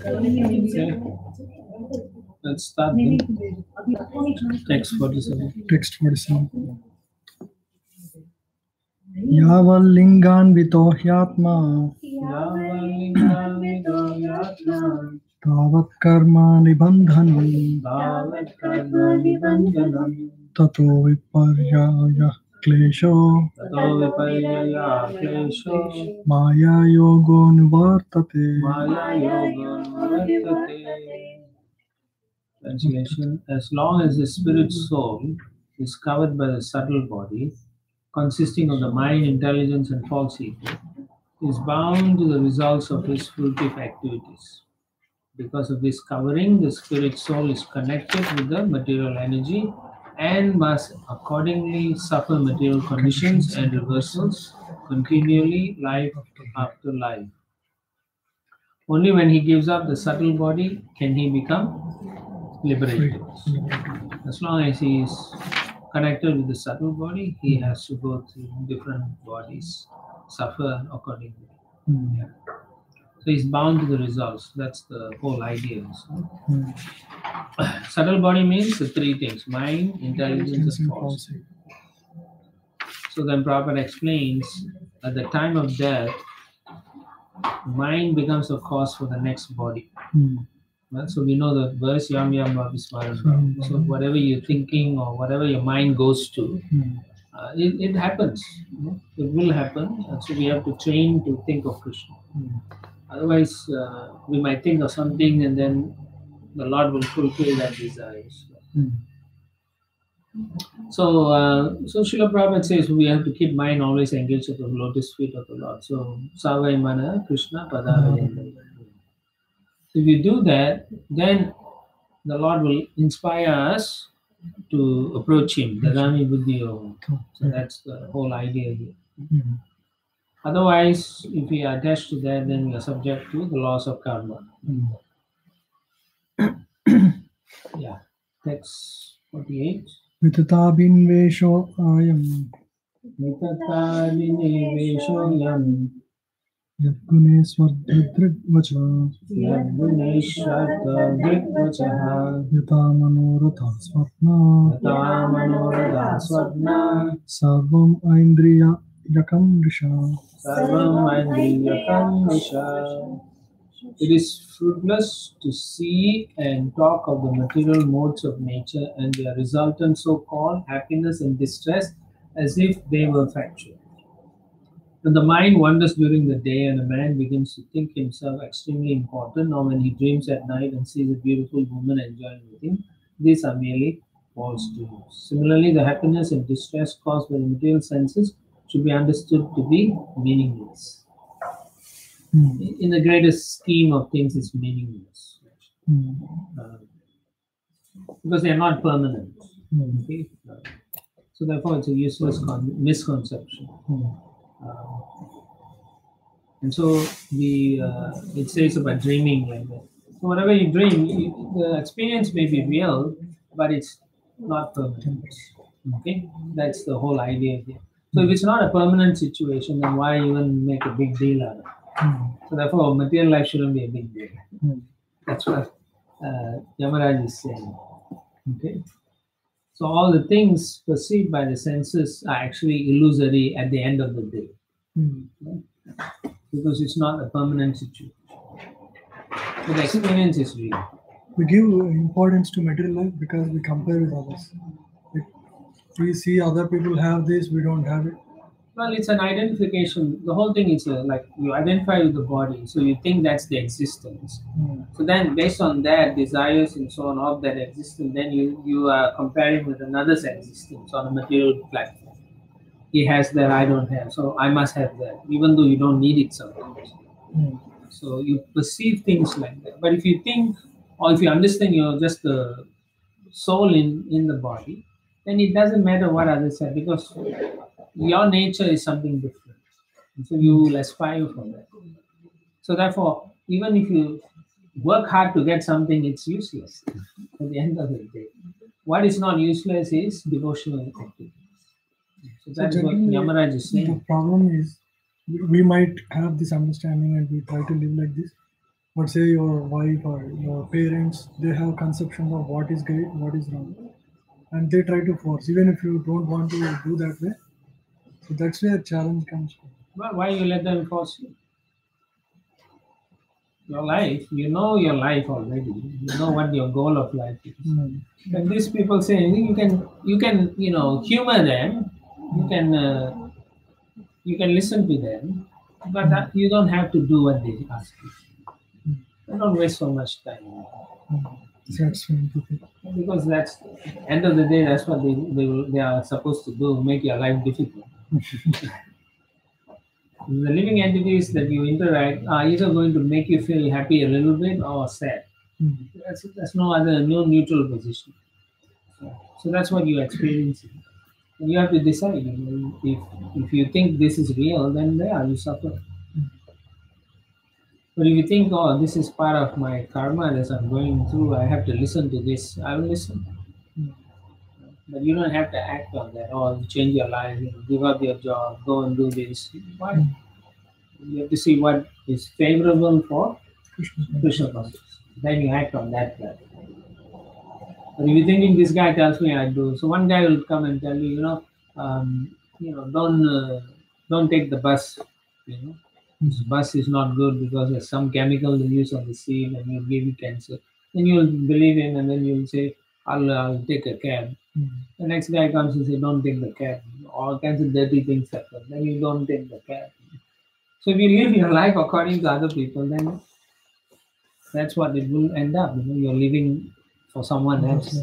Okay. Let's start then. Text 47. Text 47. Yavallingan vitohyatma tavat karma nibandhanam tato viparyaya klesho maya yogo nivartate. Translation: as long as the spirit soul is covered by the subtle body, consisting of the mind, intelligence, and false ego, is bound to the results of his fruitive activities. Because of this covering, the spirit soul is connected with the material energy and must accordingly suffer material conditions and reversals continually, life after life. Only when he gives up the subtle body can he become liberated. As long as he is connected with the subtle body, he has to go through different bodies, suffer accordingly. Yeah. So he's bound to the results. That's the whole idea. Subtle body means the three things: mind, intelligence, and false. So then Prabhupada explains, at the time of death, mind becomes the cause for the next body. Well, so we know the verse Yam Yam Bhavismaran. So whatever you're thinking or whatever your mind goes to, it happens. It will happen. And so we have to train to think of Krishna. Otherwise, we might think of something and then the Lord will fulfill that desires. So Srila Prabhupada says we have to keep mind always engaged at the lotus feet of the Lord. So Savai Mana Krishna Padavayanda. If you do that, then the Lord will inspire us to approach Him. Dadami Buddhi Yoga. So that's the whole idea here. Otherwise, if we are attached to that, then we are subject to the laws of karma. Yeah. Text 48. Vitatabin vesho ayam Vitatabineveshoyam yadgune svardhidridvacha Yadguneshvartadrikvachaha yata manoratha swapna sarvam aindriya yakam risha. It is fruitless to see and talk of the material modes of nature and their resultant so-called happiness and distress as if they were factual. When the mind wanders during the day and a man begins to think himself extremely important, or when he dreams at night and sees a beautiful woman enjoying with him, these are merely false dreams. Similarly, the happiness and distress caused by the material senses should be understood to be meaningless. In the greatest scheme of things, it's meaningless. Because they are not permanent. Okay? So therefore, it's a useless misconception. And so it says about dreaming like that. So whatever you dream, the experience may be real, but it's not permanent. Okay? That's the whole idea here. So if it's not a permanent situation, then why even make a big deal out of it? So therefore, material life shouldn't be a big deal. That's what Yamaraj is saying. Okay. So all the things perceived by the senses are actually illusory at the end of the day, because it's not a permanent situation. But the experience is real. We give importance to material life because we compare with others. Like we see other people have this, we don't have it. Well, it's an identification. The whole thing is like you identify with the body, so you think that's the existence. So then, based on that, desires and so on of that existence, then you are comparing with another's existence on a material platform. He has that, I don't have, so I must have that, even though you don't need it sometimes. So you perceive things like that. But if you think, or if you understand you're just the soul in the body, then it doesn't matter what others have, because your nature is something different. And so you will aspire for that. So therefore, even if you work hard to get something, it's useless at the end of the day. What is not useless is devotional activity. So that's what Yamaraj is saying. The problem is we might have this understanding and we try to live like this, But say your wife or your parents, they have conceptions of what is great, what is wrong, and they try to force, even if you don't want to do that way. So that's where challenge comes from. Well, why you let them force you? Your life, you know your life already. You know what your goal of life is. And these people say you can humor them. You can listen to them, but you don't have to do what they ask you. Don't waste so much time. That's when people. Because that's end of the day, that's what they are supposed to do, make your life difficult. The living entities that you interact are either going to make you feel happy a little bit or sad. That's no neutral position. So that's what you're experiencing. And you have to decide. If you think this is real, then you suffer. But if you think, oh, this is part of my karma that I'm going through, I have to listen to this, I will listen. But you don't have to act on that or change your life, give up your job, go and do this. Why? You have to see what is favorable for Krishna consciousness. Then you act on that plan. But if you're thinking this guy tells me I do, so one guy will come and tell you, don't take the bus. This bus is not good because there's some chemical they use on the seat and will give you cancer. Then you'll believe him and then you'll say, I'll take a cab. The next guy comes and says, don't take the cab. All kinds of dirty things happen. Then you don't take the cab. So if you live your life according to other people, then that's what it will end up. You're living for someone else.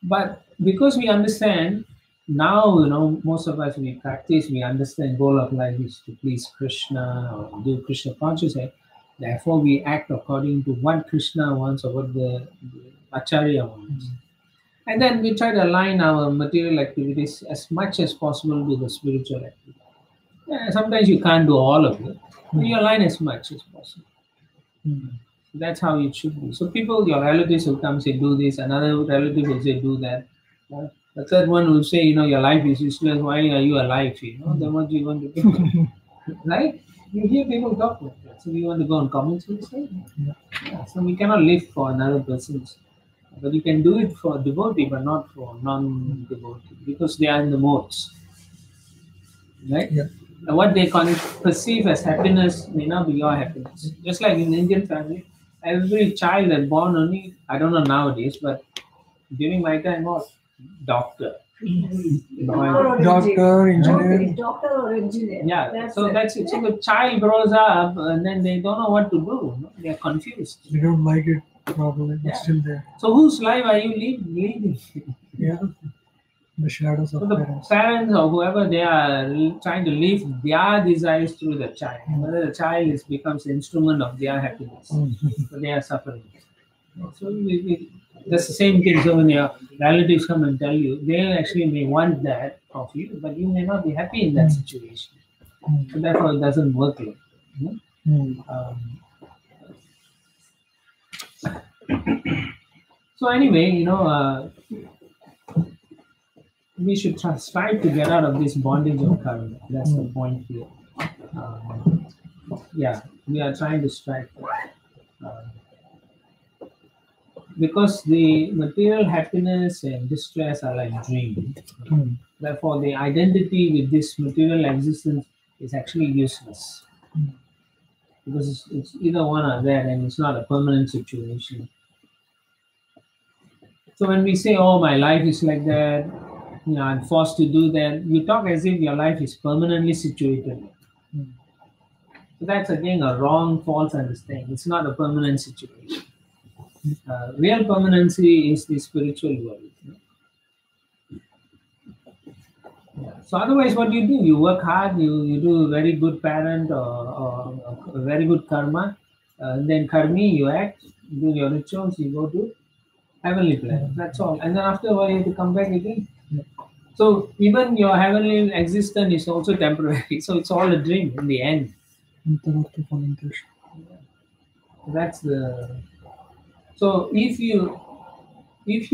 But because we understand now, most of us, we practice, we understand goal of life is to please Krishna or do Krishna consciousness. Therefore, we act according to what Krishna wants or what the Acharya wants. And then we try to align our material activities as much as possible with the spiritual activity. Yeah, sometimes you can't do all of it, but you align as much as possible. That's how it should be. So people, your relatives will come say, do this. Another relative will say, do that. The third one will say, your life is useless. Why are you alive? Then what do you want to do? Right? You hear people talk like that. So we want to go on comments and say, so we cannot live for another person's. But you can do it for devotee, but not for non-devotee, because they are in the modes. Right? Yeah. Now what they perceive as happiness may not be your happiness. Just like in Indian family, every child that's born only, I don't know nowadays, but during my time was doctor. Doctor, engineer. Doctor or engineer. Yeah, that's it. So the child grows up and then they don't know what to do. They're confused. They don't like it probably, but still there. So whose life are you leading? Yeah. The shadows of So the parents or whoever, they are trying to live their desires through the child. Whether the child becomes the instrument of their happiness. So they are suffering. So that's the same thing. So when your relatives come and tell you, they actually may want that of you, but you may not be happy in that situation. So therefore it doesn't work like that. So anyway, we should strive to get out of this bondage of karma. That's the point here. We are trying to strive for it. Because the material happiness and distress are like dreams. Therefore, the identity with this material existence is actually useless. Because it's either one or that, and it's not a permanent situation. So when we say, oh, my life is like that, I'm forced to do that, you talk as if your life is permanently situated. So that's again a wrong, false understanding. It's not a permanent situation. Real permanency is the spiritual world. So otherwise, what do? You work hard, you do a very good parent or a very good karma, then karmi, you act, do your rituals, you go to heavenly planet. That's all. And then after a while, you have to come back again. So even your heavenly existence is also temporary. So it's all a dream in the end. That's the. So if you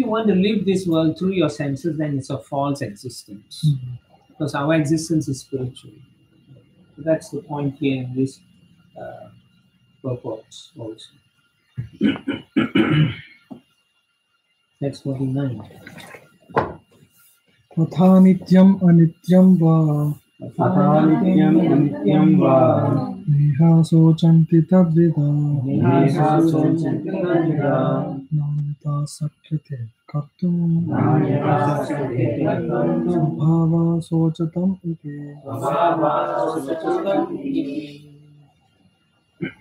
want to live this world through your senses, then it's a false existence. Because our existence is spiritual. So that's the point here in this purports also. Text 49. तथा नित्यम् अनित्यं वा तथा नित्यम् अनित्यं वा नेहा शोचन्ति तद्विदा नेहासोचन्ति तद्विदा नान्यथा शक्यते कर्तुं नान्यथा शक्यते कर्तुं स्वभावा शोचतम् इति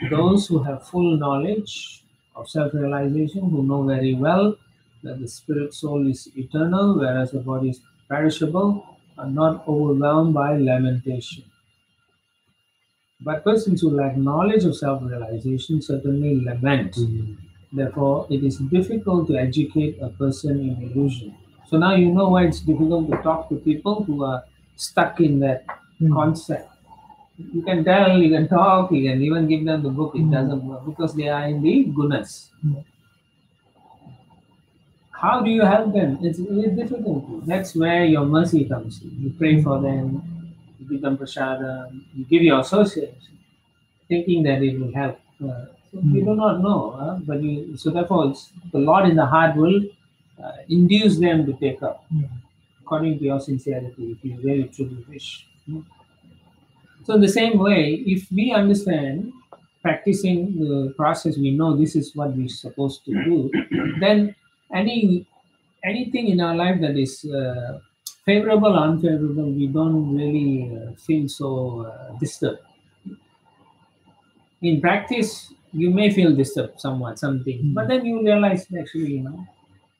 Those who have full knowledge of self-realization, who know very well that the spirit soul is eternal, whereas the body is perishable, are not overwhelmed by lamentation. But persons who lack knowledge of self-realization certainly lament. Therefore, it is difficult to educate a person in illusion. So now you know why it's difficult to talk to people who are stuck in that concept. You can tell, you can talk, you can even give them the book, it doesn't work because they are in the gunas. How do you help them? It's really difficult. That's where your mercy comes in. You pray for them, you give them prasadam, you give your association, thinking that it will help. So you do not know, but so therefore the Lord in the heart will induce them to take up according to your sincerity, if you really truly wish. So in the same way, if we understand practicing the process, we know this is what we're supposed to do, then anything in our life that is favorable or unfavorable, we don't really feel so disturbed. In practice, you may feel disturbed somewhat, something, but then you realize actually,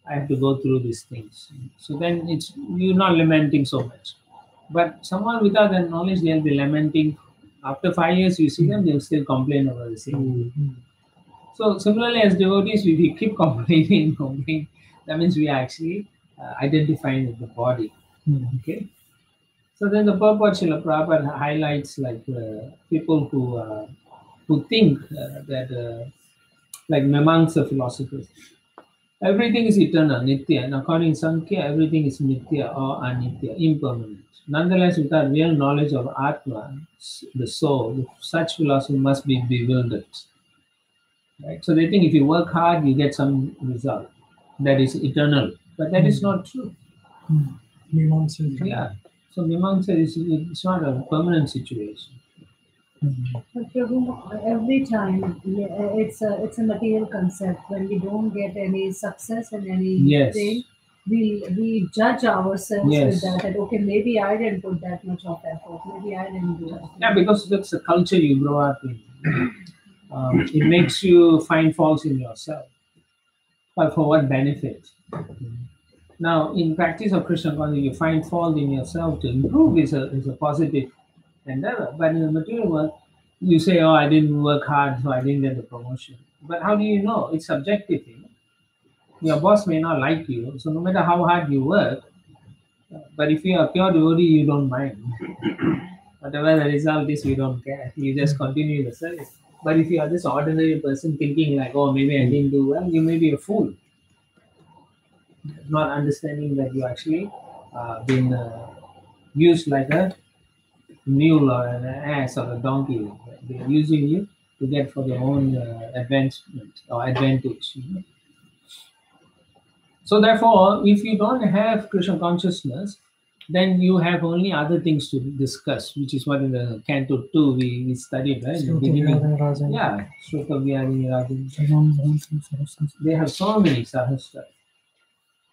I have to go through these things. So then you're not lamenting so much. But someone without that knowledge, they'll be lamenting. After 5 years, you see them, they'll still complain about the same. So similarly, as devotees, we keep complaining, that means we are actually identifying with the body. Okay. So then the purport Srila Prabhupada highlights like people who think that like Mimamsa philosophers, everything is eternal, nitya, and according to Sankhya, everything is nitya or anitya, impermanent. Nonetheless, without real knowledge of Atma, the soul, such philosophy must be bewildered. Right? So they think if you work hard, you get some result that is eternal, but that is not true. Yeah. So Mimamsa it's not a permanent situation. But Prabhu, every time it's a material concept. When we don't get any success in anything, we judge ourselves with that. Okay, maybe I didn't put that much of effort. Maybe I didn't do that. Yeah, because that's the culture you grow up in. It makes you find faults in yourself. But for what benefit? Now, in practice of Krishna consciousness, you find fault in yourself to improve is a positive endeavor. But in the material world, you say, oh, I didn't work hard, so I didn't get the promotion. But how do you know? It's subjective. Your boss may not like you, so no matter how hard you work, but if you are pure devotee, you don't mind. Whatever the result is, you don't care. You just continue the service. But if you are this ordinary person thinking like, oh, maybe I didn't do well, you may be a fool. Not understanding that you actually been used like a mule or an ass or a donkey. They are using you to get for their own advancement or advantage. So therefore, if you don't have Krishna consciousness, then you have only other things to discuss, which is what in the Canto 2 we studied, right? In the beginning. Yeah, Shruta Vyani Rajan. They have so many sahasra.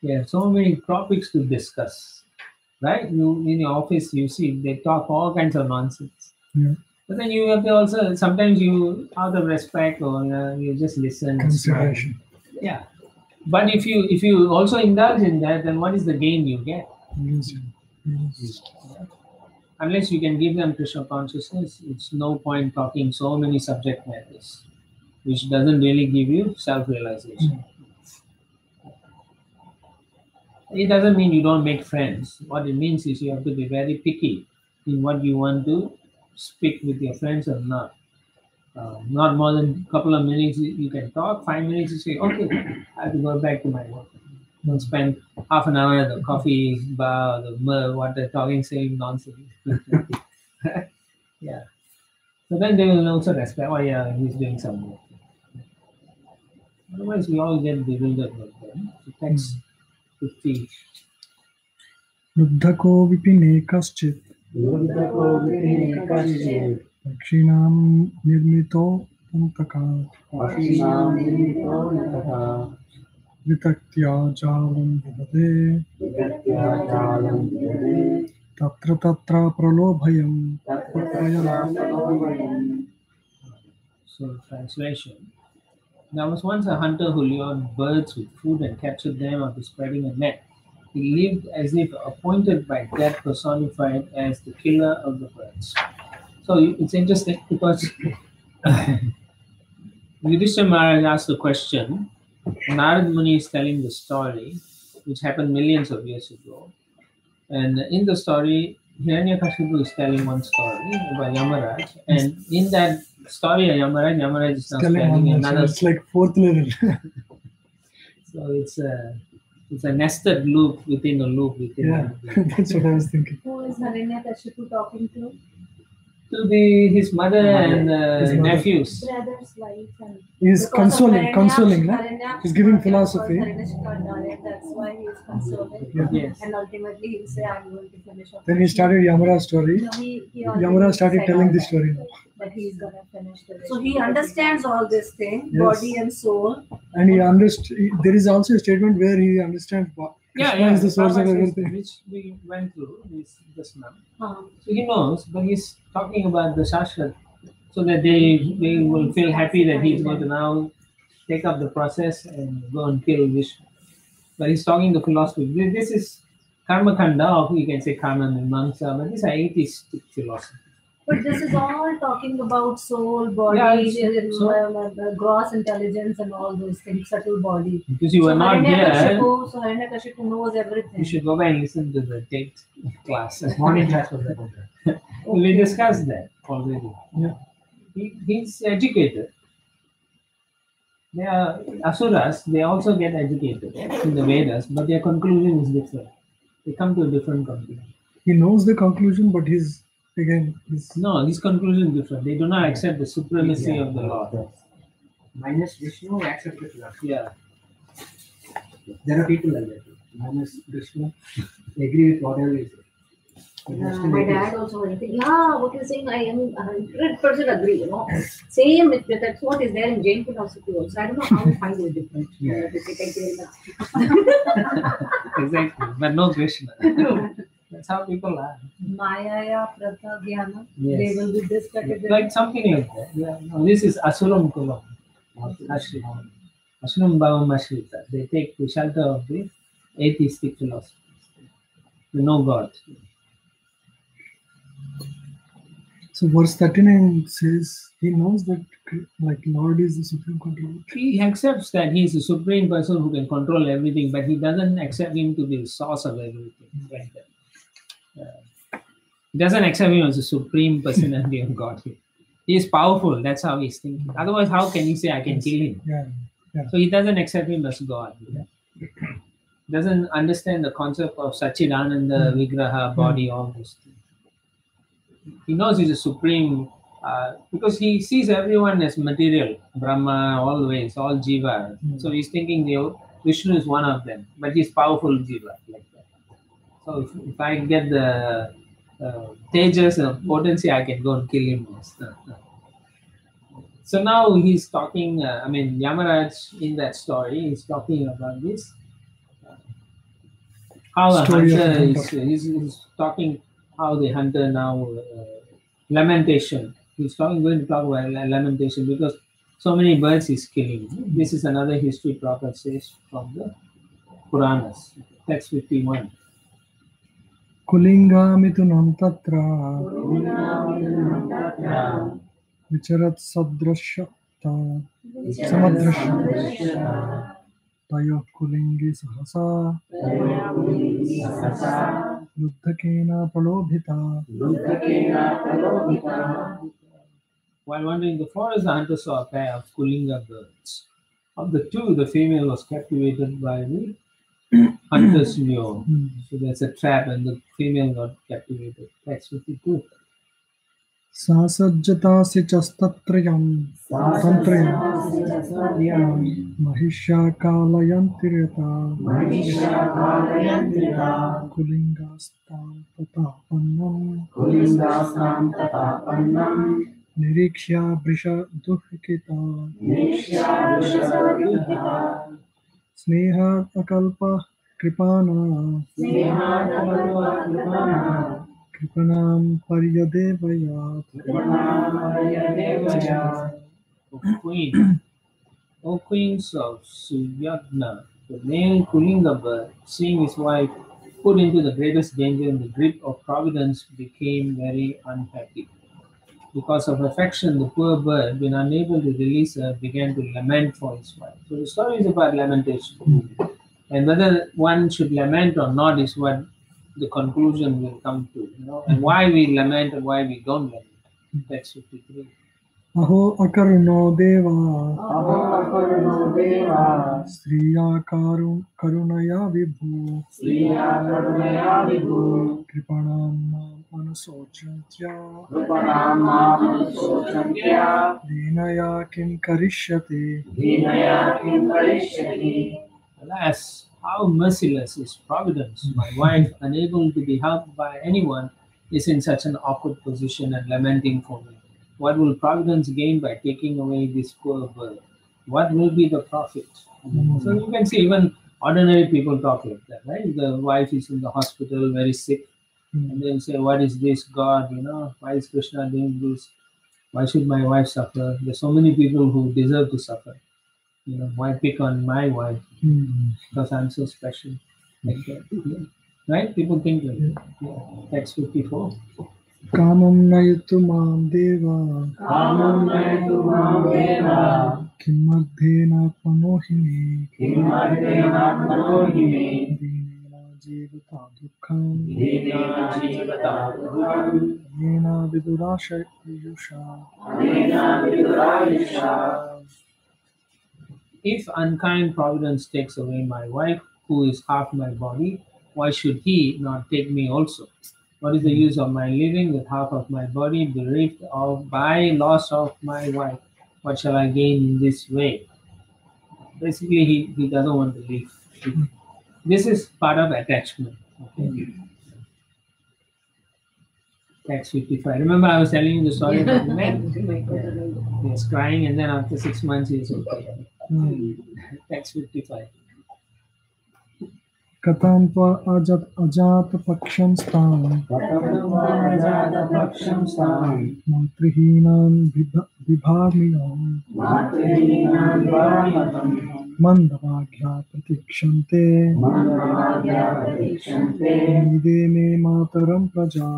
They have so many topics to discuss, right? You in your office, you see they talk all kinds of nonsense. But then you have to also sometimes you out of respect or you just listen. Consideration. Yeah. But if you also indulge in that, then what is the gain you get? Unless you can give them Krishna consciousness, it's no point talking so many subject matters, which doesn't really give you self-realization. It doesn't mean you don't make friends. What it means is you have to be very picky in what you want to speak with your friends or not. Not more than a couple of minutes you can talk. 5 minutes you say, okay, I have to go back to my work. Don't spend half an hour at the coffee bar, what they're talking, saying nonsense. Yeah. So then they will also respect, oh yeah, he's doing some work. Otherwise, we all get bewildered with them. So text 50. Luddhako vipine kaschit Luddhako vipine kaschit dakshinam nirmito antaka Pashinam nirmito nitaka vitaktya jalam vidade Vigatya jalam vidade tatra tatra pralobhayam Tattva pralobhayam. So translation. There was once a hunter who lured birds with food and captured them after spreading a net. He lived as if appointed by death, personified as the killer of the birds. So it's interesting because Yudhishthira Maharaj asked the question. Narad Muni is telling the story, which happened millions of years ago. And in the story, Hiranyakashipu is telling one story about Yamaraj. And in that story of Yamaraj is now telling another. It's like fourth level. So it's a nested loop within a loop within Yeah, a loop. that's what I was thinking. Who is Hiranyakashipu talking to? To his mother and His mother. nephews. Brother's wife and He's because of consoling, no? Hiranyakashipu He's giving was philosophy. Hiranyakashipu, that's why he is consoling. Yeah. Yes. And ultimately he will say, I'm going to finish off. Then he started Yamara's story. No, he already Yamara started said telling all this that, story. that he's gonna finish the So he understands all this thing, Yes. body and soul. And he understood. There is also a statement where he understands Krishna is the source of Prabhupada says, everything. which we went through this just now. Uh, So he knows, but he's talking about the Shastra so that they will feel happy that he's going to now take up the process and go and kill Vishnu. But he's talking the philosophy. This is Karma Kanda, or you can say Karma Mimamsa, but these are atheistic philosophy. but this is all talking about soul, body, gross intelligence, and all those things, subtle body. Because you were not here, So Hiranyakashipu knows everything. you should go back and listen to the tape class. Morning class was about that. We discussed that already. Yeah. He's educated. They are asuras, they also get educated in the Vedas, but their conclusion is different. They come to a different conclusion. He knows the conclusion, but he's No, his conclusion is different. They do not accept the supremacy of the Lord. Minus Vishnu, accept the philosophy. Yeah. There are people like that. Minus Vishnu, agree with whatever you say. My dad also was saying, yeah, what you're saying, I am 100% agree, you know. Same, that's what is there in Jain philosophy also. I don't know how we find it different. Yeah. Thank you very much. Exactly. But no Krishna. That's how people are. Maya, Pratha, Jnana, Yes. they will be this category. Like something like that. Yeah. No, this is Asuram Kulam. Asuram Bhavam Ashrita. They take the shelter of the atheistic philosophy. You know God. So verse 39 says he knows that like Lord is the supreme controller. He accepts that he is the supreme person who can control everything, but he doesn't accept him to be the source of everything. Like that. He doesn't accept him as the supreme personality of God. He is powerful. That's how he's thinking. Otherwise, how can he say I can kill him? Yeah. So he doesn't accept him as God. He doesn't understand the concept of Sachidananda, Vigraha, body, all those things. He knows he's a supreme, because he sees everyone as material, Brahma, all the ways, all Jiva. So he's thinking Vishnu is one of them, but he's powerful Jiva, like that. So if I get the Tejas and potency, I can go and kill him. So now he's talking, Yamaraj in that story is talking about this. How a Story of hunter the is, hunter. he's talking how the hunter now, lamentation. He's going to talk about lamentation because so many birds he's killing. This is another history Prabhupada says from the Puranas, text 51. Kulinga mitunam tatra vicharat sadrashya samadrashya tayo kulingi sahasa luddhakena pralobhita. While wandering in the forest, the hunter saw a pair of Kulinga birds. Of the two, the female was captivated by the hunter's lure. So that's a trap, and the female got captivated. Text 52. Sasajjatasi chastatrayam Mahisha kalayantirata Kulingastam tatapannam Nirikshya brisha duhikita Sneha akalpa kripana Kripanam paryadevayat O queen, O queens of Suyagna, the male Kulinga bird, seeing his wife put into the greatest danger in the grip of providence, became very unhappy. Because of affection, the poor bird, being unable to release her, began to lament for his wife. So the story is about lamentation. And whether one should lament or not is what the conclusion will come to, and why we lament and why we don't lament. Text 53. Aho akaruno deva Sriya karunaya vibhu Kripanam anusocantya Dinaya kim karishyati Alas, how merciless is providence! My wife, unable to be helped by anyone, is in such an awkward position and lamenting for me. What will providence gain by taking away this poor bird? What will be the profit? So you can see even ordinary people talk like that, right? The wife is in the hospital, very sick, and they'll say, "What is this, God? Why is Krishna doing this? Why should my wife suffer? There's so many people who deserve to suffer. Why pick on my wife because I'm so special?" Like that. Right? People think like that. Text 54. Kamam nayatu mam deva Kimadhena panohini Dinena jivata dukkam Yena vidurasha yusha If unkind providence takes away my wife, who is half my body, why should he not take me also? What is the use of my living with half of my body bereft of by loss of my wife? What shall I gain in this way? Basically, he doesn't want to live. This is part of attachment. Okay? Text 55. Remember, I was telling you the story about the man? He was crying, and then after 6 months, he was okay. Text 55. Katampa ajata paksham stam Matrihinam vibhaminam Mandavagya pratikshante Nide me mataram praja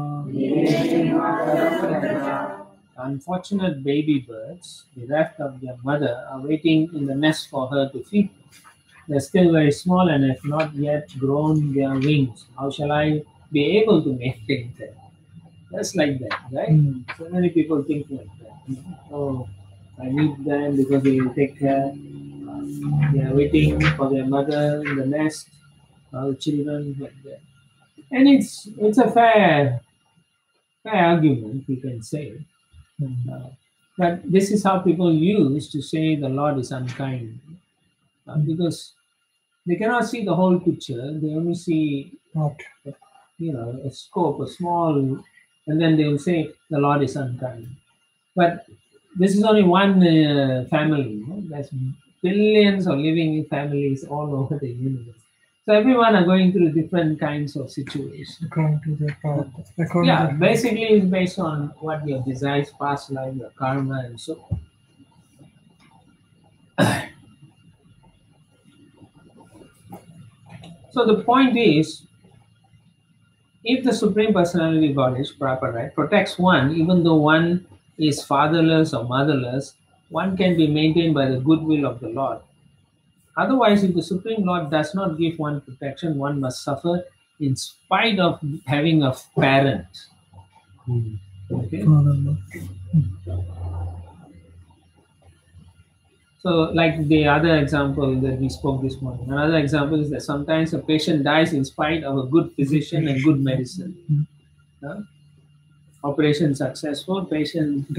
Unfortunate baby birds, bereft of their mother, are waiting in the nest for her to feed. They're still very small and have not yet grown their wings. How shall I be able to maintain them? Just like that, right? So many people think like that. Oh, I need them because they will take care. They are waiting for their mother in the nest, our children, like that. And it's a fair argument, you can say. But this is how people use to say the Lord is unkind. Because they cannot see the whole picture. They only see, a scope, a small, and then they will say the Lord is unkind. But this is only one family. There's billions of living families all over the universe. So everyone are going through different kinds of situations. According to their path. Basically it's based on what your desires, past life, your karma, and so on. So the point is, if the Supreme Personality Godhead, Prabhupada, protects one, even though one is fatherless or motherless, one can be maintained by the goodwill of the Lord. Otherwise, if the Supreme Lord does not give one protection, one must suffer in spite of having a parent. Okay? So, like the other example that we spoke this morning, another example is that sometimes a patient dies in spite of a good physician and good medicine. Operation successful, patient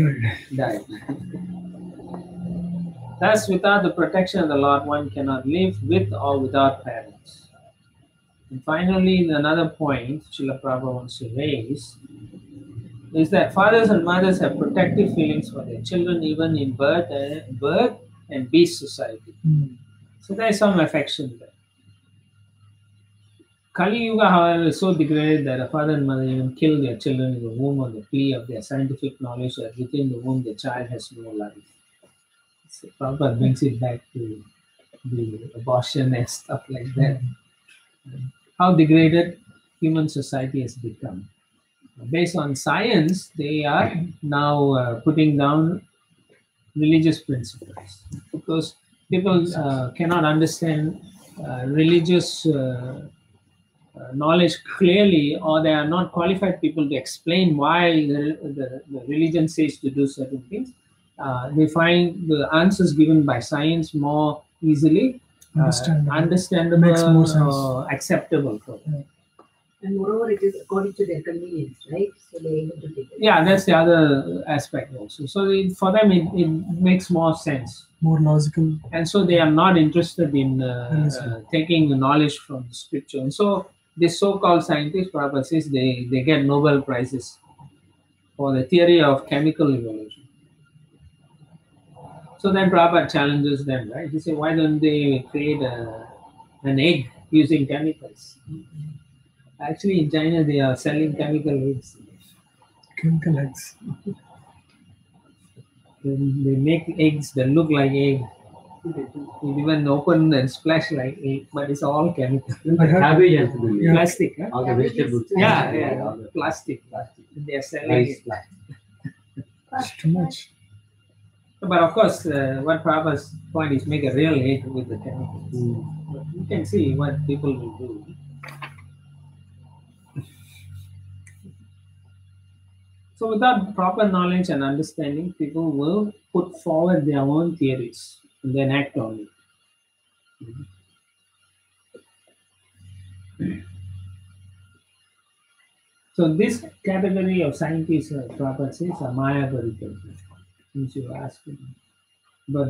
died. Thus, without the protection of the Lord, one cannot live with or without parents. And finally, another point Srila Prabhupada wants to raise is that fathers and mothers have protective feelings for their children even in birth and beast society. So there is some affection there. Kali Yuga, however, is so degraded that a father and mother even kill their children in the womb on the plea of their scientific knowledge that within the womb the child has no life. So Prabhupada brings it back to the abortion and stuff like that. How degraded human society has become. Based on science, they are now putting down religious principles because people cannot understand religious knowledge clearly, or they are not qualified people to explain why the religion says to do certain things. They find the answers given by science more easily understandable, makes more sense. Acceptable for them. And moreover, it is according to their convenience, right? So they're able to take it. Yeah, that's the other aspect also. So for them, it makes more sense. More logical. And so they are not interested in taking the knowledge from the scripture. And so this so-called scientists, Prabhupada says, they get Nobel Prizes for the theory of chemical evolution. So then Prabhupada challenges them, right? He says, why don't they create an egg using chemicals? Actually, in China, they are selling chemical eggs. Chemical eggs. They make eggs that look like egg. It even open and splash like egg, but it's all chemical. Cabbage and Plastic, huh? all the vegetables. Yeah, plastic. They are selling it. It's too much. But of course, what Prabhupada's point is make a real egg with the chemicals. But you can see what people will do. So without proper knowledge and understanding, people will put forward their own theories and then act on it. So this category of scientists, Prabhupada says, are Maya Parikalpa, since you ask him. But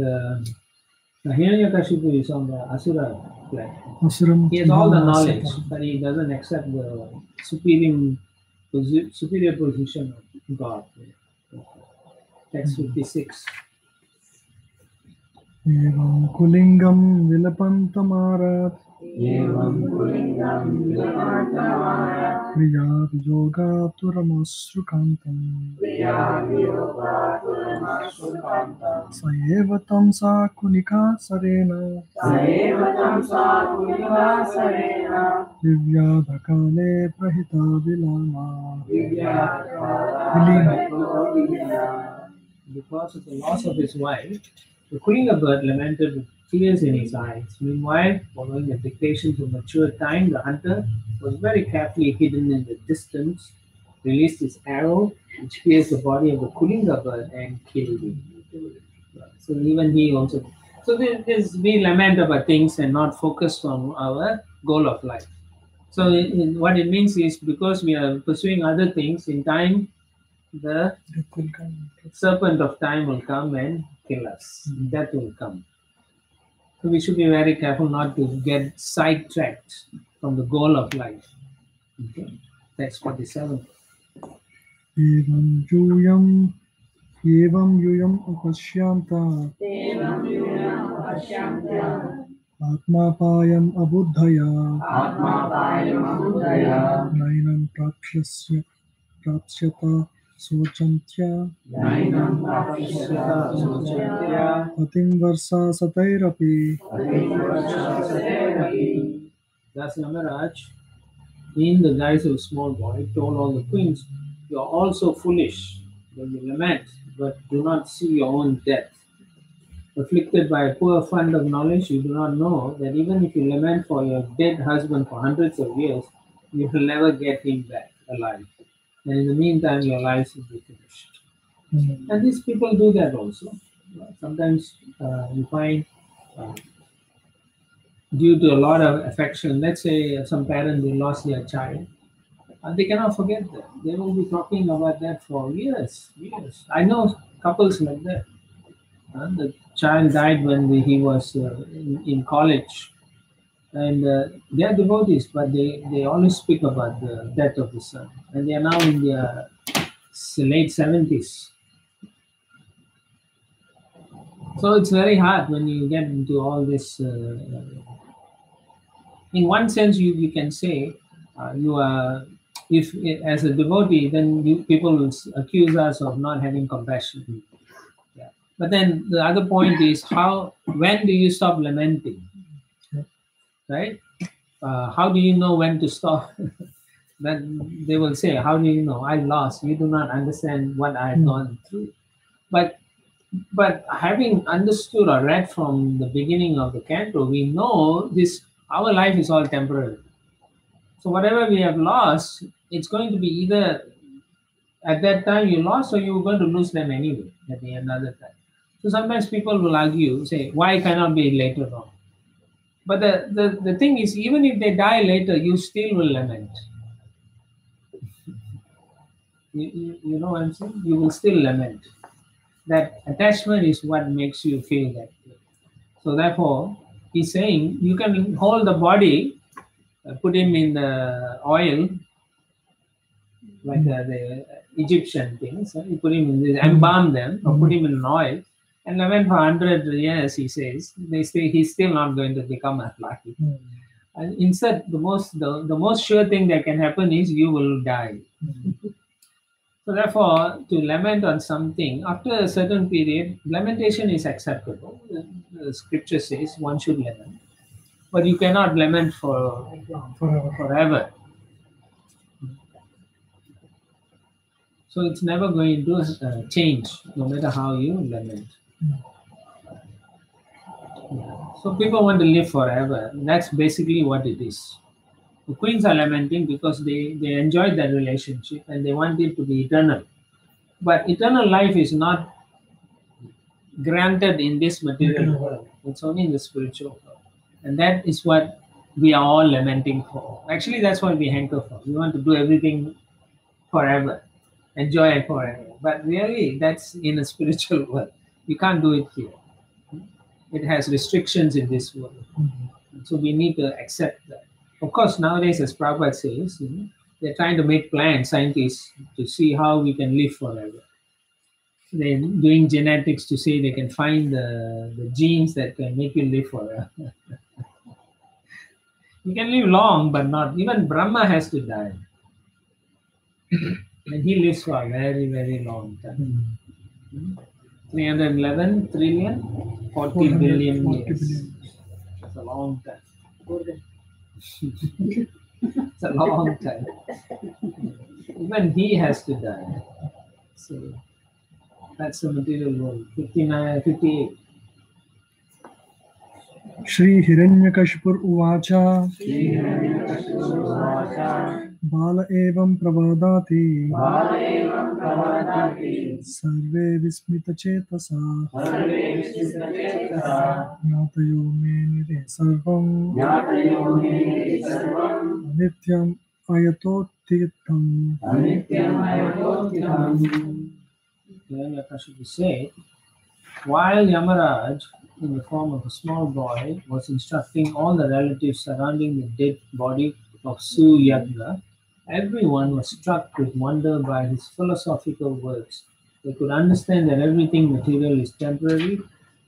Hiranyakashipu is on the Asura platform. He has all the knowledge, but he doesn't accept the superior position of God. Text 56. Evam kulingam vilapantamara Priya yoga turamasrukantam Sayevatam sa kunika sarena Divya dhakale prahita vilama Because of the loss of his wife, the Kulinga bird lamented with tears in his eyes. Meanwhile, following the dictation to mature time, the hunter was very carefully hidden in the distance, released his arrow, which pierced the body of the Kulinga bird and killed him. So even he also. So we lament about things and not focused on our goal of life. So what it means is because we are pursuing other things, in time, the serpent of time will come and kill us. Death will come. So we should be very careful not to get sidetracked from the goal of life. Okay. Text 47. Evam yuyam apashyanta Atmapayam abuddhaya Nainam prapsyata sochantya Patim varsa satairapi. Thus Yamaraj, in the guise of a small boy, told all the queens, you are also foolish when you lament, but do not see your own death. Afflicted by a poor fund of knowledge, you do not know that even if you lament for your dead husband for hundreds of years, you will never get him back alive. And in the meantime, your lives will be finished. And these people do that also. Sometimes you find, due to a lot of affection, let's say some parents, they lost their child, And they cannot forget that. They will be talking about that for years, years. I know couples like that. The child died when he was in college, and they are devotees, but they always speak about the death of the son. And they are now in their late 70s. So it's very hard when you get into all this. In one sense, you can say you are, if as a devotee, then people will accuse us of not having compassion. Yeah. But then the other point is when do you stop lamenting? Right? How do you know when to stop? Then they will say, how do you know? I lost. You do not understand what I have gone through. But having understood or read from the beginning of the canto, we know our life is all temporary. So whatever we have lost, it's going to be either at that time you lost or you're going to lose them anyway at the another time. So sometimes people will argue, say, why cannot be later on? But the thing is, even if they die later, you still will lament. You know what I'm saying? You will still lament. That attachment is what makes you feel that way. So therefore, he's saying you can hold the body, put him in the oil, like the Egyptian things. You put him in this, embalm them, or put him in an oil, and lament for 100 years. He says he's still not going to become a lucky. And instead, the most sure thing that can happen is you will die. So therefore, to lament on something, after a certain period, lamentation is acceptable. The scripture says one should lament. But you cannot lament forever. So it's never going to change, no matter how you lament. So people want to live forever. That's basically what it is. The queens are lamenting because they enjoyed that relationship and they want it to be eternal. But eternal life is not granted in this material world. It's only in the spiritual world. And that is what we are all lamenting for. Actually, that's what we hanker for. We want to do everything forever, enjoy it forever. But really, that's in a spiritual world. You can't do it here. It has restrictions in this world. So we need to accept that. Of course, nowadays, as Prabhupada says, they're trying to make plans, scientists, to see how we can live forever. They're doing genetics to say they can find the genes that can make you live forever. You can live long, but not. Even Brahma has to die. And he lives for a very, very long time. 311 trillion, 40 billion years. That's a long time. It's a long time. Even he has to die. So that's the material world. 58. Shri Hiranyakashipur Uvacha Bala evam pravadati Sarve vismita chetasa Nyatayo me nire sarvam Nityam ayatotirtham. Hiranyakashipu said, while Yamaraj, in the form of a small boy, was instructing all the relatives surrounding the dead body of Suyagna, everyone was struck with wonder by his philosophical words. They could understand that everything material is temporary,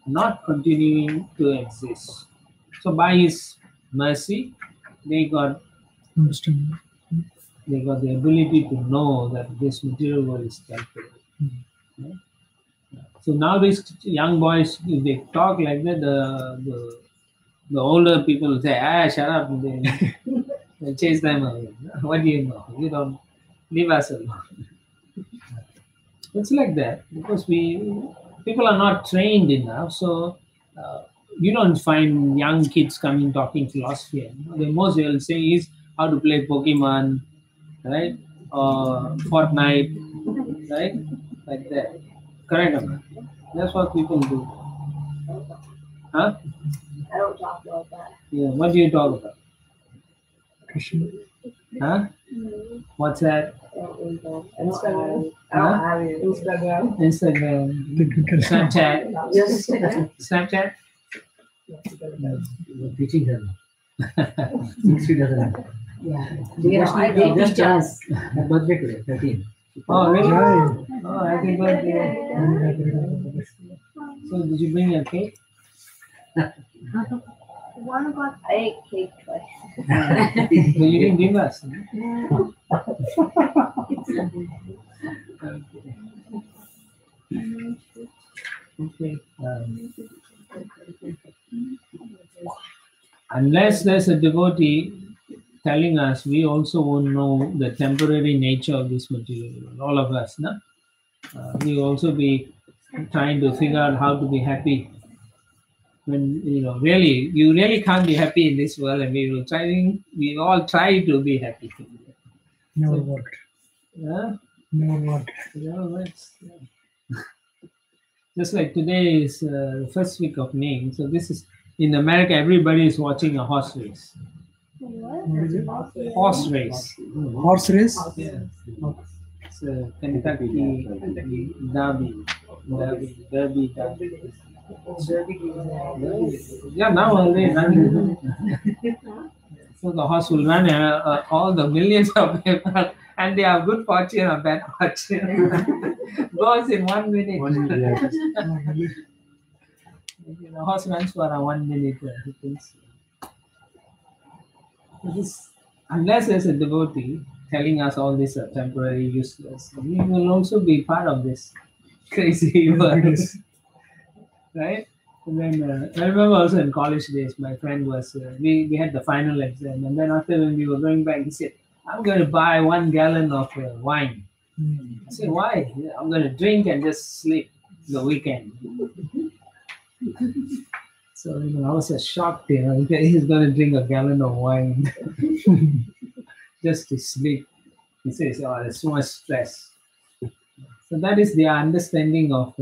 not continuing to exist. So by his mercy, they got the ability to know that this material world is temporary. Yeah? So nowadays, young boys, if they talk like that, the older people say, shut up. They chase them away. What do you know? You don't leave us alone. It's like that because people are not trained enough. So you don't find young kids coming talking philosophy. The most they will say is how to play Pokemon, right? Or Fortnite, right? Like that. Correct. That's what people do. Huh? I don't talk about that. Yeah. What do you talk about? Krishna. Huh? What's that? Instagram. Huh? Instagram. Instagram. Technical. Snapchat. Yes. Snapchat. You're teaching her now. Since she doesn't have. Yeah, they Just teach us. her birthday today, 13. Oh, really? Jai. Oh, happy birthday. So, did you bring your cake? One got I cake twice. So you didn't give us. Okay. Unless there's a devotee telling us, we also won't know the temporary nature of this material. All of us, no? We also be trying to figure out how to be happy. When really, you really can't be happy in this world, and we all try to be happy. Never So, worked. Yeah, Never worked. Just like today is the first week of May, so this is in America. Everybody is watching a horse race. What is it? Horse race. Horse race? Yeah. It's a Kentucky Derby. Yeah, now they run. So the horse will run all the millions of people, and they have good fortune or bad fortune. Goes in 1 minute. The horse runs for 1 minute. Unless there's a devotee telling us all this are temporary, useless, we will also be part of this crazy world. Right? And then I remember also in college days, my friend was, we had the final exam, and then after when we were going back, he said, I'm going to buy 1 gallon of wine. I said, why? I'm going to drink and just sleep the weekend. So, I was shocked, he's going to drink a gallon of wine just to sleep. He says, oh, there's so much stress. So that is their understanding of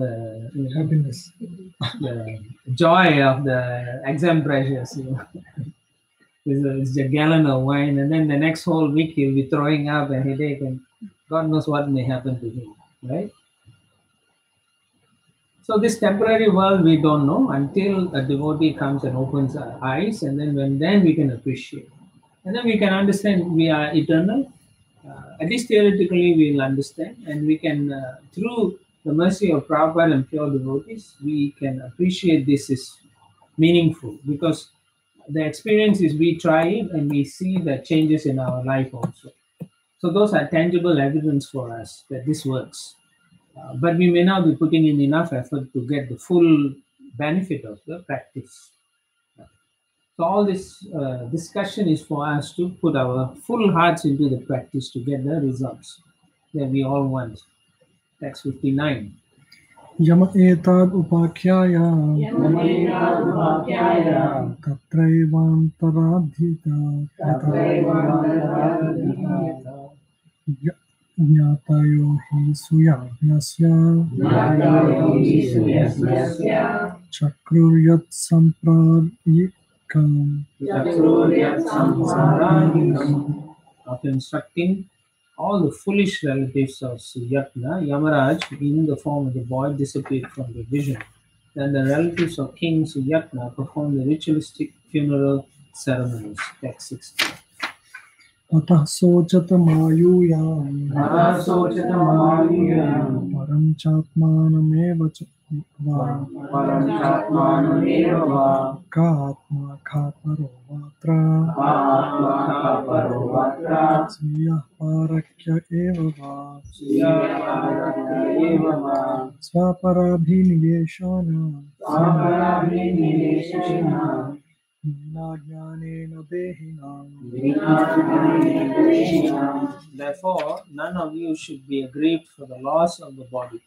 Happiness. the joy of the exam pressures. It's a gallon of wine, and then the next whole week he'll be throwing up and headache, and God knows what may happen to him, right? So this temporary world we don't know until a devotee comes and opens our eyes, and then we can appreciate, and then we can understand we are eternal. At least theoretically we will understand, and we can, through the mercy of Prabhupada and pure devotees, we can appreciate this is meaningful, because the experience is we try it and we see the changes in our life also. So those are tangible evidence for us that this works. But we may not be putting in enough effort to get the full benefit of the practice. So all this discussion is for us to put our full hearts into the practice to get the results that we all want. Text 59. Yama etad upakhyaya tatraivantaradhita Jnatayo hi suyajnasya Chakruryat sampradikam. After instructing all the foolish relatives of Suyatna, Yamaraj, in the form of the boy, disappeared from the vision. Then the relatives of King Suyatna performed the ritualistic funeral ceremonies. Text 60. Atah sochata mayuyam param chatmanameva Katma Kaparo Vatra Sviya Parakya Eva Swaparabhiniveshana Jnanena Dehinam. Therefore, none of you should be aggrieved for the loss of the body,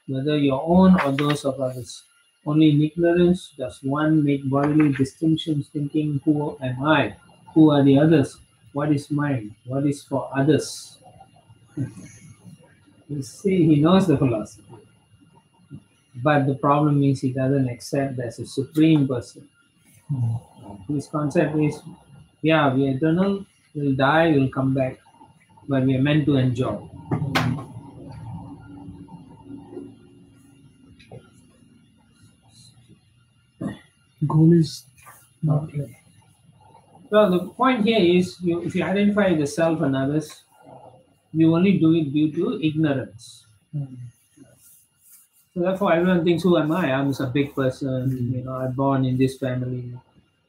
whether your own or those of others. Only in ignorance does one make bodily distinctions, thinking, who am I? Who are the others? What is mine? What is for others? You see, he knows the philosophy. But the problem is he doesn't accept there's a supreme person. His concept is, yeah, we are eternal, We'll die, we'll come back, but we are meant to enjoy. Goal is not clear. Well, the point here is, if you identify the self and others, you only do it due to ignorance. So therefore, everyone thinks, "Who am I? I'm just a big person. You know, I'm born in this family.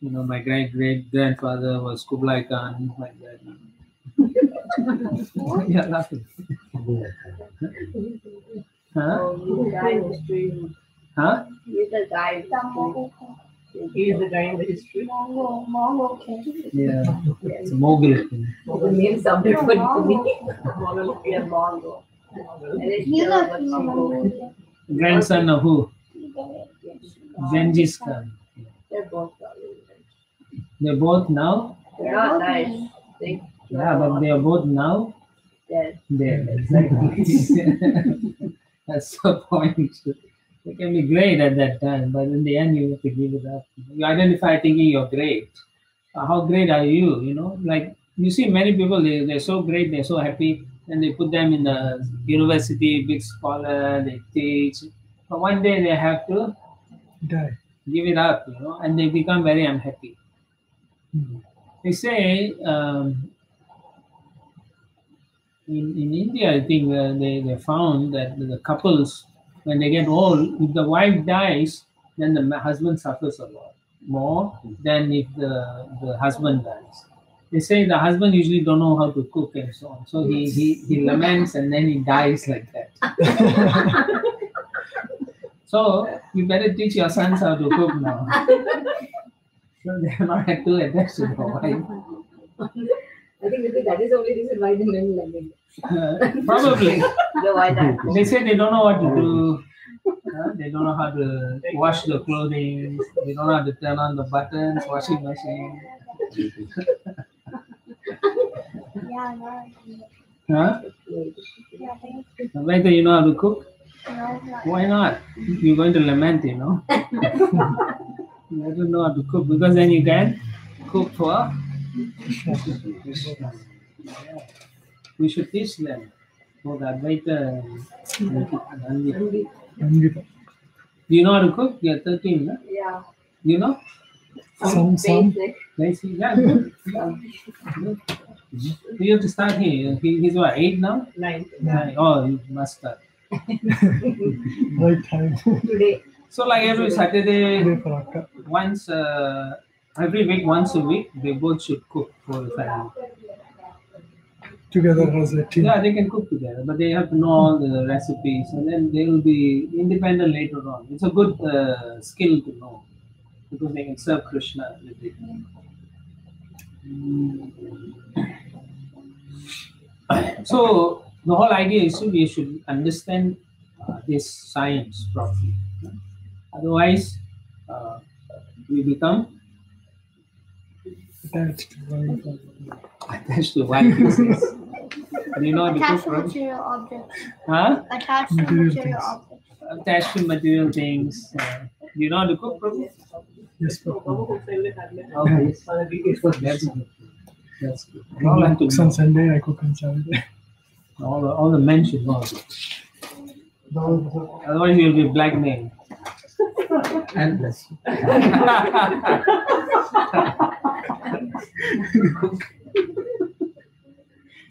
You know, my great-great-grandfather was Kublai Khan, like that." Yeah, laughing. Huh? The guy in history. Huh? He's the guy. He is the guy in the history. Yeah, it's a mogul. The name sounded funny to me. Yeah, Mongo. Grandson of who? Genghis Khan. They're both They're both now. They're not nice. They, Yeah, but they are both now dead. dead. Exactly. That's the point. They can be great at that time, but in the end, you have to give it up. You identify thinking you're great. How great are you? You know, like you see many people, they're so great, they're so happy, and they put them in the university, big scholar, they teach. But one day they have to Die. give it up, you know, and they become very unhappy. They say in India, I think they found that the couples, when they get old, if the wife dies, then the husband suffers a lot more than if the husband dies. They say the husband usually don't know how to cook and so on, so he laments and then he dies like that. So you better teach your sons how to cook now. So they are not too attached to the wife. I think maybe that is the only reason why the men love it. Probably. No, why that? They say they don't know what to do. They don't know how to wash the clothing. They don't know how to turn on the buttons, washing machine. Huh? Whether you know how to cook? Why not? You're going to lament, you know. You don't know how to cook because then you can cook for. We should teach them for the Advaita. Do you know how to cook? You're 13, no? Yeah. You know? Some. Basic. Basic, yeah, good. Good. You have to start here. He's what, 8 now? 9. 9. Oh, you must start. Right time. Today. So like every Saturday, Today for Akka. once every week, once a week, they both should cook for the family. Together as a team. Yeah, they can cook together, but they have to know all the recipes, and then they will be independent later on. It's a good skill to know because they can serve Krishna with it. So the whole idea is we should understand this science properly. Otherwise, we become Attached to wife. attached to one business. Do you know how to Attached cook, to Prabhu? material objects. Huh? Attached to Material material things. objects. Attached to material things. Do you know how to cook, Prabhu? Yes, Prabhu. Okay. That's good. That's good. All, Prabhu have to cooks on Sunday, I cook on Saturday. all the men should know. Otherwise, you'll be blackmailed. And bless.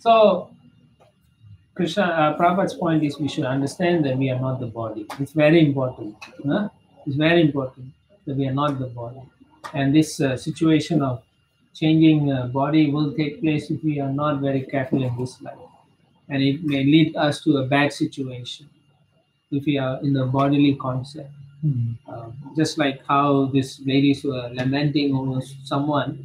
So, Krishna, Prabhupada's point is we should understand that we are not the body. It's very important. Huh? It's very important that we are not the body. And this situation of changing body will take place if we are not very careful in this life. And it may lead us to a bad situation if we are in the bodily concept. Just like how these ladies were lamenting over someone,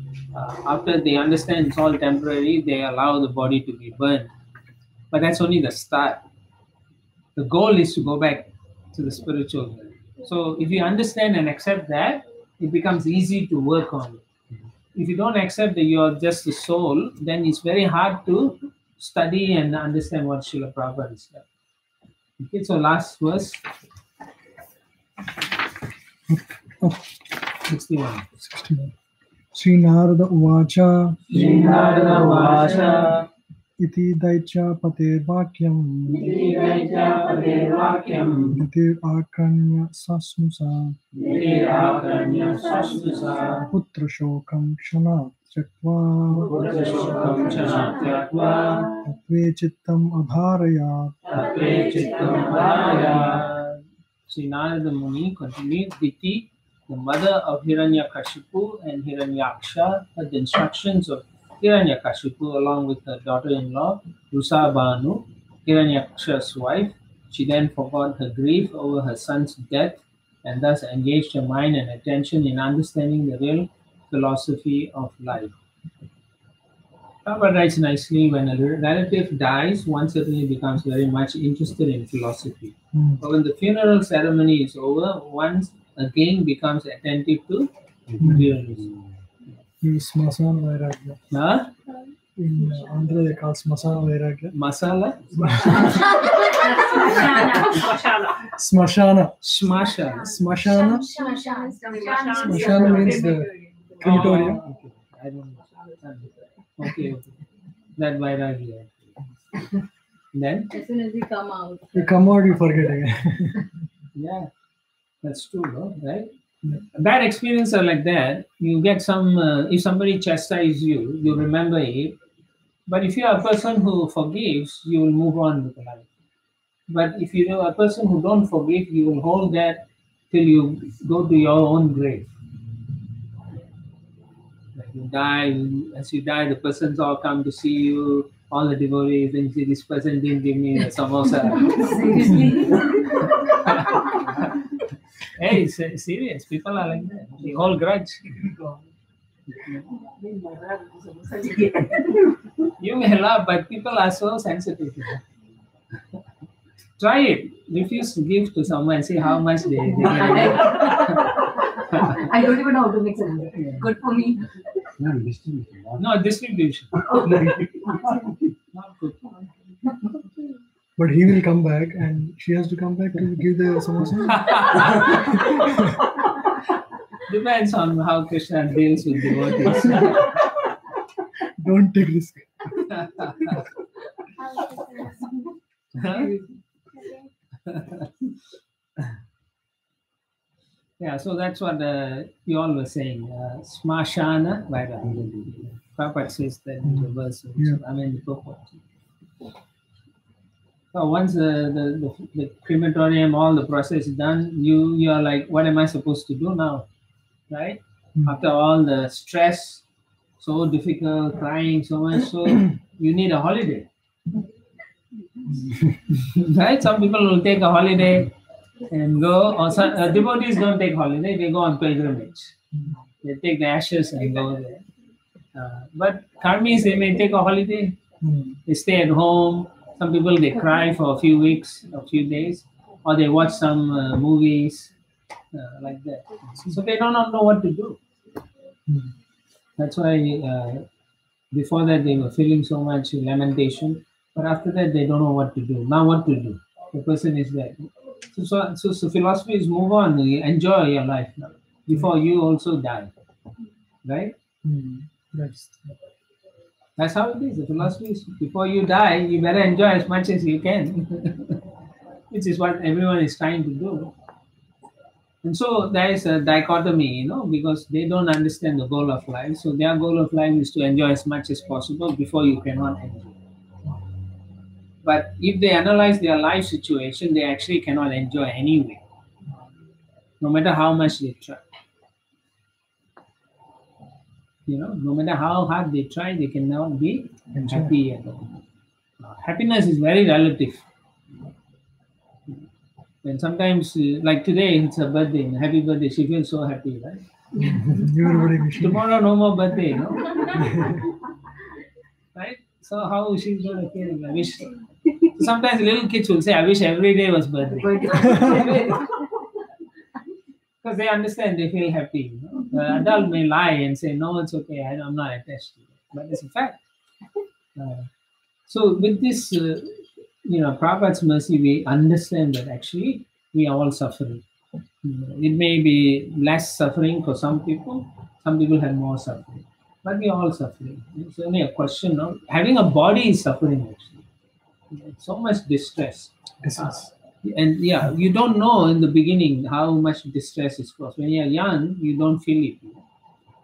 after they understand it's all temporary, they allow the body to be burned. But that's only the start. The goal is to go back to the spiritual world. So if you understand and accept that, it becomes easy to work on it. If you don't accept that you're just the soul, then it's very hard to study and understand what Srila Prabhupada is like. Okay, so last verse. 61. 61. Sri Narada Uvacha Srinarada Vacha Iti Daicha Pater Vakyam Iti Vacha Pater Vakyam Ditir Akanya Sasnusa Iti Akaranya Sasnusa Putra Shokam Kshanat Chaktva Putra Shokam Chanatyaktva Tatve Chittam Abharaya Tatve Chittam Bharaya. Sri Narada Muni continued, Diti, the mother of Hiranyakashipu and Hiranyaksha, had the instructions of Hiranyakashipu along with her daughter-in-law, Rusabhanu, Hiranyaksha's wife. She then forgot her grief over her son's death and thus engaged her mind and attention in understanding the real philosophy of life. Prabhupada writes nicely, when a relative dies, one certainly becomes very much interested in philosophy. But when the funeral ceremony is over, one again becomes attentive to materialism. Smasana Vairagya. Huh? In Andhra they call Smasana Vairagya. Masala? Smashana. Shmasha. Smashana. Smashana means the crematorium. Okay. I don't know. Okay. That Vairagya. Then? As soon as we come out. You come out, you forget again. Yeah. That's true, no? Right? Bad experiences are like that. You get some, if somebody chastises you, you remember it. But if you are a person who forgives, you will move on with life. But if you are a person who don't forgive, you will hold that till you go to your own grave. Like you die, as you die, the persons all come to see you, all the devotees, and see this person didn't give me a samosa. Hey, it's serious. People are like that. They hold grudge. You may laugh, but people are so sensitive. Try it. Refuse to give to someone and see how much they can. I don't even know how to make sense. Good for me. No, distribution. Not good. But he will come back and she has to come back to give the samosa. Depends on how Krishna deals with devotees. Don't take risk. Huh? Yeah, so that's what you all were saying. Smashana Vairagya. Prabhupada says that in the verse. Yeah. I mean, the purport. So once the crematorium, all the process is done, you are like, what am I supposed to do now? Right? After all the stress, so difficult, crying so much, so you need a holiday. Right? Some people will take a holiday and go, or some devotees don't take holiday, they go on pilgrimage. They take the ashes and go there. But karmis, they may take a holiday, they stay at home. Some people, they cry for a few weeks, a few days, or they watch some movies like that. So they do not know what to do. That's why before that they were feeling so much lamentation, but after that they don't know what to do. Now what to do? The person is there. So philosophy is move on, enjoy your life now, before you also die. Right? That's how it is. The philosophy is before you die, you better enjoy as much as you can, which is what everyone is trying to do. And so there is a dichotomy, because they don't understand the goal of life. So their goal of life is to enjoy as much as possible before you cannot enjoy. But if they analyze their life situation, they actually cannot enjoy anyway, no matter how much they try. No matter how hard they try, they cannot be happy at all. Happiness is very relative. And sometimes, like today, it's her birthday. Happy birthday. She feels so happy, right? Tomorrow, no more birthday, right? So how is she going to feel? I wish. Sometimes little kids will say, I wish every day was birthday. Because they understand, they feel happy. The adult may lie and say, no, it's okay, I'm not attached to it. But it's a fact. So with this, Prabhupada's mercy, we understand that actually we are all suffering. It may be less suffering for some people. Some people have more suffering. But we are all suffering. It's only a question of having a body is suffering actually. It's so much distress. Disease. And yeah, you don't know in the beginning how much distress is caused. When you're young, you don't feel it.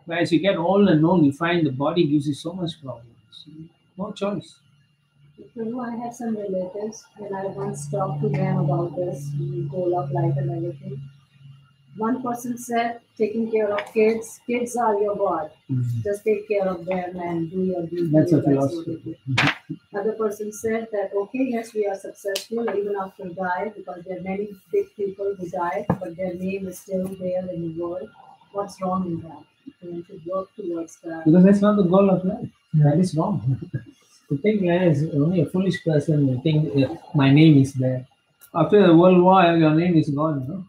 But as you get old and old, you find the body gives you so much problems. No choice. Prabhu, I have some relatives, and I once talked to them about this goal of life and everything. One person said, taking care of kids, kids are your God. Just take care of them and do your duty. That's a what philosophy. it is. Other person said that, okay, yes, we are successful even after die, because there are many big people who died, but their name is still there in the world. What's wrong in that? We should work towards that. Because that's not the goal of life. That is wrong. To think is only a foolish person will think my name is there. After the World War, your name is gone. No?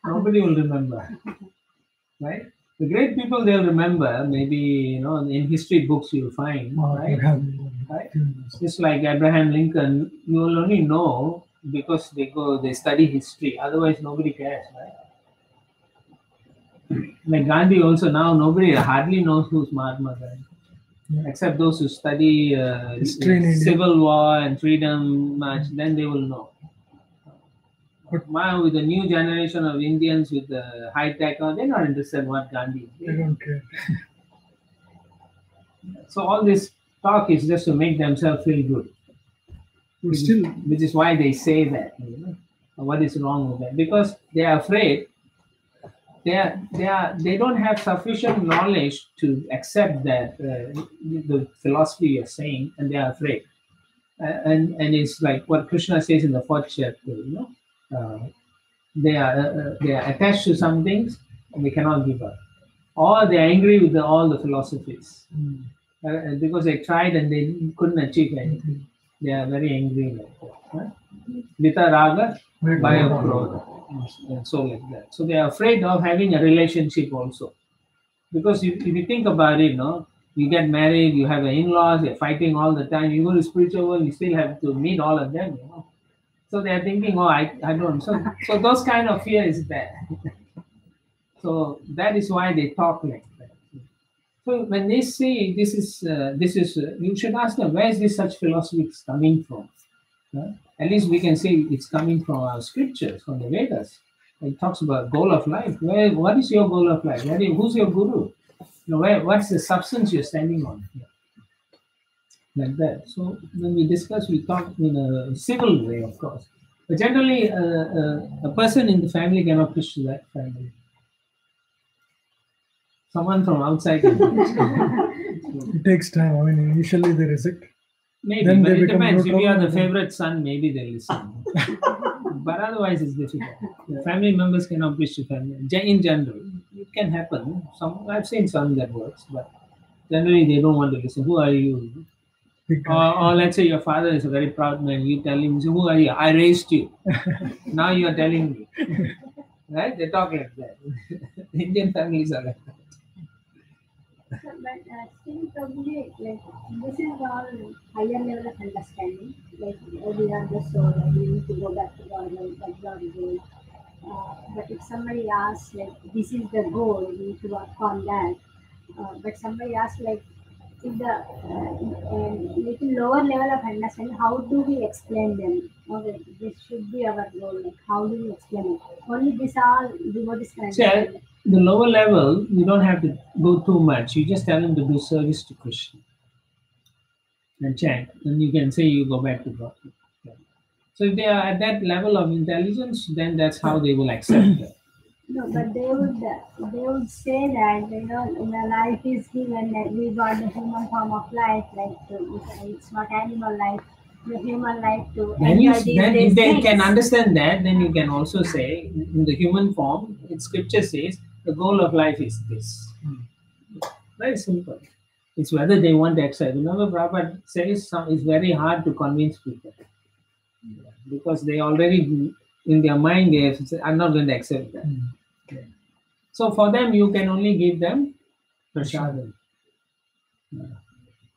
Nobody will remember. Right? The great people they'll remember. Maybe in history books you'll find. Right? Right? Just like Abraham Lincoln, you will only know because they study history. Otherwise, nobody cares. Right? Like Gandhi also now nobody hardly knows who's Mahatma Gandhi. Except those who study civil war and freedom march, then they will know. But now with the new generation of Indians with the high tech, they're not interested in what Gandhi is. They don't care. So all this talk is just to make themselves feel good. Which is why they say that. What is wrong with that? Because they are afraid. They don't have sufficient knowledge to accept that the philosophy you're saying, and they are afraid. And it's like what Krishna says in the 4th chapter. They are attached to some things and they cannot give up, or they are angry with all the philosophies because they tried and they couldn't achieve anything. They are very angry like that. Right? Vita raga, bhaya krodha. And so like that. So they are afraid of having a relationship also. Because if you think about it, you get married, you have in-laws, you're fighting all the time, you go to spiritual world, you still have to meet all of them, So they are thinking, I don't. So those kind of fear is there. So that is why they talk like that. So when they say this is, you should ask them, where is this such philosophy coming from? At least we can say it's coming from our scriptures, from the Vedas. It talks about goal of life. What is your goal of life? Who's your guru? What's the substance you're standing on? Like that. So when we discuss, we talk in a civil way, of course. But generally, a person in the family cannot push to that family. Someone from outside can push. It takes time. Initially they reject. Maybe, but it depends. If you are the favorite son, maybe they listen. But otherwise, it's difficult. The family members cannot preach to family. In general, it can happen. I've seen some that works, but generally they don't want to listen. Who are you? Or let's say your father is a very proud man. You tell him, who are you? I raised you. Now you are telling me. Right? They talk like that. Indian families are like that. But still probably this is all higher level of understanding. We are the soul, we need to go back to God, like God is doing. But if somebody asks this is the goal, we need to work on that. But somebody asks if the little lower level of understanding, how do we explain them? Okay, this should be our goal. How do we explain it? Only this all devotees can understand. The lower level, you don't have to go too much. You just tell them to do service to Krishna and chant. And you can say you go back to God. So if they are at that level of intelligence, then that's how they will accept that. No, but they would say that, the life is given, that we got the human form of life, it's not animal life. The human life to enjoy if they can understand that, then you can also say in the human form, scripture says the goal of life is this. Very simple. It's whether they want to accept. Remember, Prabhupada says it's very hard to convince people because they already in their mind they have said, I'm not going to accept that. So for them, you can only give them prasadam.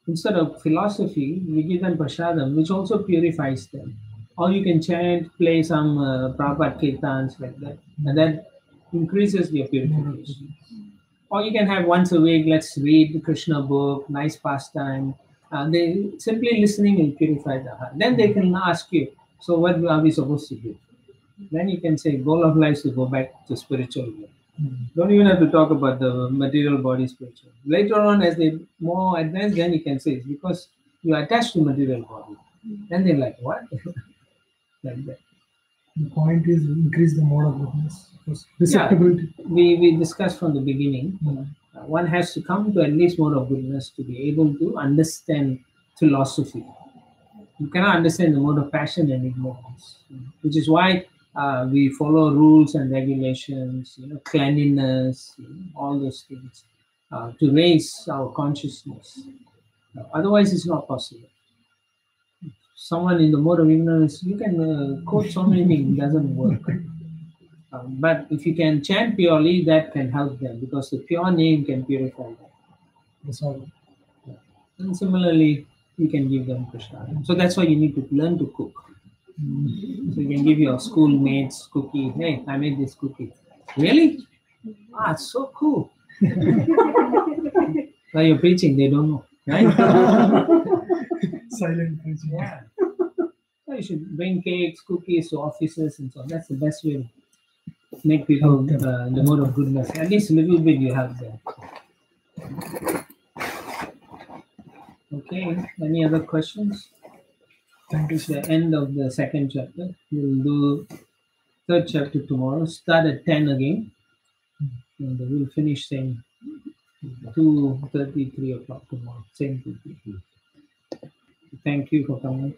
Instead of philosophy, we give them prasadam, which also purifies them. Or you can chant, play some Prabhupada kirtans like that, and that increases your purification. Or you can have once a week, let's read the Krishna book, nice pastime. They simply listening will purify the heart. Then they can ask you, so what are we supposed to do? Then you can say, goal of life is to go back to spiritual world. Don't even have to talk about the material body spiritual. Later on, as they more advanced, then you can say it's because you are attached to material body. Then they're like, what? Like that. The point is increase the mode of goodness. Receptibility. Yeah, we discussed from the beginning. One has to come to at least mode of goodness to be able to understand philosophy. You cannot understand the mode of passion and ignorance, which is why we follow rules and regulations, cleanliness, all those things to raise our consciousness. Otherwise, it's not possible. Someone in the mode of ignorance, you can quote so many things, it doesn't work. But if you can chant purely, that can help them because the pure name can purify them. That's all. And similarly, you can give them Krishna. So that's why you need to learn to cook. So you can give your schoolmates cookie. Hey, I made this cookie. Really? Ah, it's so cool. While you're preaching, they don't know, right? Silent preaching. Yeah. So you should bring cakes, cookies to offices and so on. That's the best way to make people in the mode of goodness. At least a little bit you have there. Okay, any other questions? Thank you. It's the end of the second chapter. We'll do third chapter tomorrow. Start at 10 again. And we'll finish same 2:30, 3 o'clock tomorrow. Same 2:30. Thank you for coming.